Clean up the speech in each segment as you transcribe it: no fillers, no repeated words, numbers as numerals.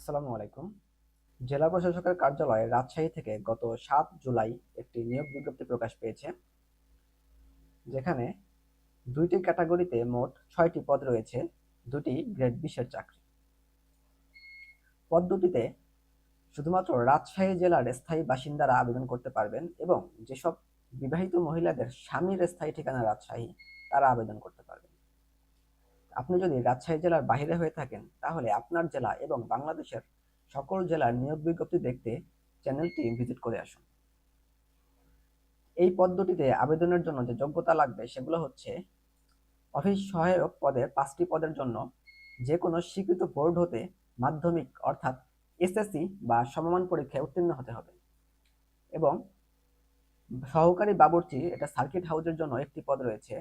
আসসালামু আলাইকুম। জেলা প্রশাসকের কার্যালয়ে রাজশাহী থেকে গত ৭ জুলাই একটি নিয়োগ বিজ্ঞপ্তি প্রকাশ পেয়েছে, যেখানে ২টি ক্যাটাগরিতে মোট ৬টি পদ রয়েছে, ২টি গ্রেড ২০-এর চাকরি। পদ দুটিতে শুধুমাত্র রাজশাহী জেলার স্থায়ী বাসিন্দারা আবেদন করতে পারবেন এবং যেসব বিবাহিত মহিলাদের স্বামীর স্থায়ী ঠিকানা রাজশাহী তারা আবেদন করতে পারবেন। আপনি যদি রাজশাহী জেলার বাইরে হয়ে থাকেন তাহলে আপনার জেলা এবং বাংলাদেশের সকল জেলার নিয়োগ বিজ্ঞপ্তি দেখতে চ্যানেলটি ভিজিট করে আসুন। এই পদ দুটিতে আবেদনের জন্য যে যোগ্যতা লাগবে সেগুলো হচ্ছে: অফিস সহায়ক পদের 5টি পদের জন্য যে কোনো স্বীকৃত বোর্ড হতে মাধ্যমিক অর্থাৎ এসএসসি বা সমমান পরীক্ষায় উত্তীর্ণ হতে হবে, এবং সহকারী বাবুর্চি এটা সার্কিট হাউসের জন্য একটি পদ রয়েছে।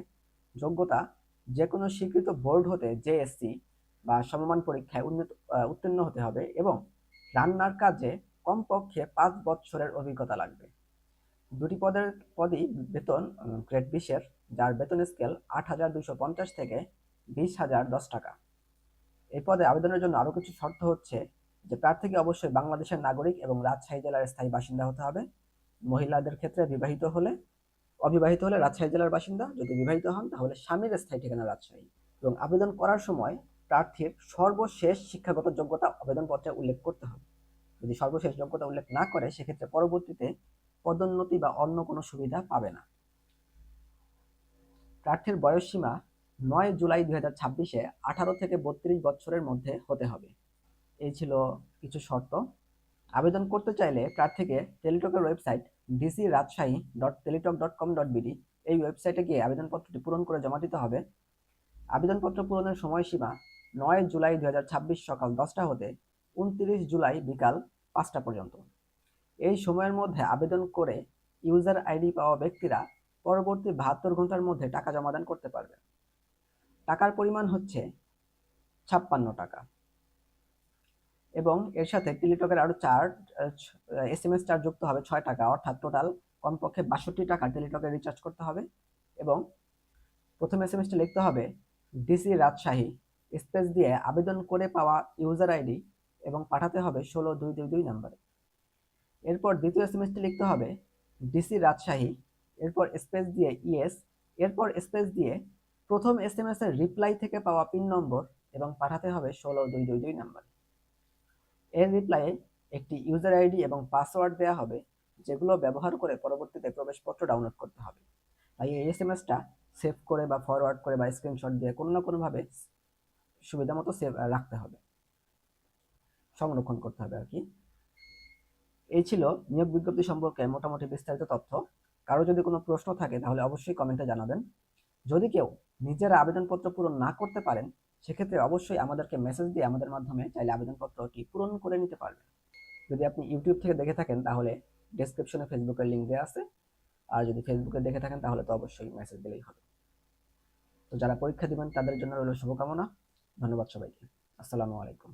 যোগ্যতা যে কোনো স্বীকৃত বোর্ড হতে জেএসসি বা সমমান পরীক্ষায় উত্তীর্ণ হতে হবে এবং রান্নার কাজে কমপক্ষে 5 বছরের অভিজ্ঞতা লাগবে। দুটি পদই বেতন গ্রেড 20-এর, যার বেতন স্কেল ৮,২৫০ থেকে ২০,০১০ টাকা। এই পদে আবেদনের জন্য আরও কিছু শর্ত হচ্ছে যে প্রার্থীকে অবশ্যই বাংলাদেশের নাগরিক এবং রাজশাহী জেলার স্থায়ী বাসিন্দা হতে হবে। মহিলাদের ক্ষেত্রে অবিবাহিত হলে রাজশাহী জেলার বাসিন্দা, যদি বিবাহিত হন তাহলে স্বামীর স্থায়ী ঠিকানা রাজশাহী। এবং আবেদন করার সময় প্রার্থীর সর্বশেষ শিক্ষাগত যোগ্যতা আবেদনপত্রে উল্লেখ করতে হবে। যদি সর্বশেষ যোগ্যতা উল্লেখ না করে সেক্ষেত্রে পরবর্তীতে পদোন্নতি বা অন্য কোনো সুবিধা পাবে না। প্রার্থীর বয়সসীমা ৯ জুলাই ২০২৬-এ ১৮ থেকে ৩২ বছরের মধ্যে হতে হবে। এই ছিল কিছু শর্ত। আবেদন করতে চাইলে প্রার্থীকে টেলিটকের ওয়েবসাইট dcrajshahi.teletalk.com.bd এই ওয়েবসাইটে গিয়ে আবেদনপত্রটি পূরণ করে জমা দিতে হবে। আবেদনপত্র পূরণের সময়সীমা ৯ জুলাই ২০২৬ সকাল ১০টা হতে ২৯ জুলাই বিকাল ৫টা পর্যন্ত। এই সময়ের মধ্যে আবেদন করে ইউজার আইডি পাওয়া ব্যক্তিরা পরবর্তী ৭২ ঘন্টার মধ্যে টাকা জমাদান করতে পারবেন। টাকার পরিমাণ হচ্ছে ৫৬ টাকা এবং এর সাথে টেলিটকের আরও SMS চার্জ যুক্ত হবে ৬ টাকা, অর্থাৎ টোটাল কমপক্ষে ৬২ টাকা টেলিটকের রিচার্জ করতে হবে। এবং প্রথম SMS-টা লিখতে হবে ডিসি রাজশাহী স্পেস দিয়ে আবেদন করে পাওয়া ইউজার আইডি এবং পাঠাতে হবে ১৬২২২ নম্বরে। এরপর দ্বিতীয় SMS-টি লিখতে হবে ডিসি রাজশাহী, এরপর স্পেস দিয়ে ইএস, এরপর স্পেস দিয়ে প্রথম SMS-এর রিপ্লাই থেকে পাওয়া পিন নম্বর এবং পাঠাতে হবে ১৬২২২ নম্বরে। এর রিপ্লাইয়ে একটি ইউজার আইডি এবং পাসওয়ার্ড দেওয়া হবে, যেগুলো ব্যবহার করে পরবর্তীতে প্রবেশপত্র ডাউনলোড করতে হবে। তাই এই SMS-টা সেভ করে বা ফরওয়ার্ড করে বা স্ক্রিনশট দিয়ে কোনো না কোনোভাবে সুবিধা মতো সেভ রাখতে হবে, সংরক্ষণ করতে হবে আর কি। এই ছিল নিয়োগ বিজ্ঞপ্তি সম্পর্কে মোটামুটি বিস্তারিত তথ্য। কারো যদি কোনো প্রশ্ন থাকে তাহলে অবশ্যই কমেন্টে জানাবেন। যদি কেউ নিজেরা আবেদনপত্র পূরণ না করতে পারেন সেক্ষেত্রে অবশ্যই আমাদেরকে মেসেজ দিয়ে আমাদের মাধ্যমে চাইলে আবেদনপত্রটি পূরণ করে নিতে পারবেন। যদি আপনি ইউটিউব থেকে দেখে থাকেন তাহলে ডেসক্রিপশনে ফেসবুকের লিঙ্ক দেওয়া আছে, আর যদি ফেসবুকে দেখে থাকেন তাহলে তো অবশ্যই মেসেজ দিলেই হবে। তো যারা পরীক্ষা দিবেন তাদের জন্য রইল শুভকামনা। ধন্যবাদ সবাইকে। আসসালামু আলাইকুম।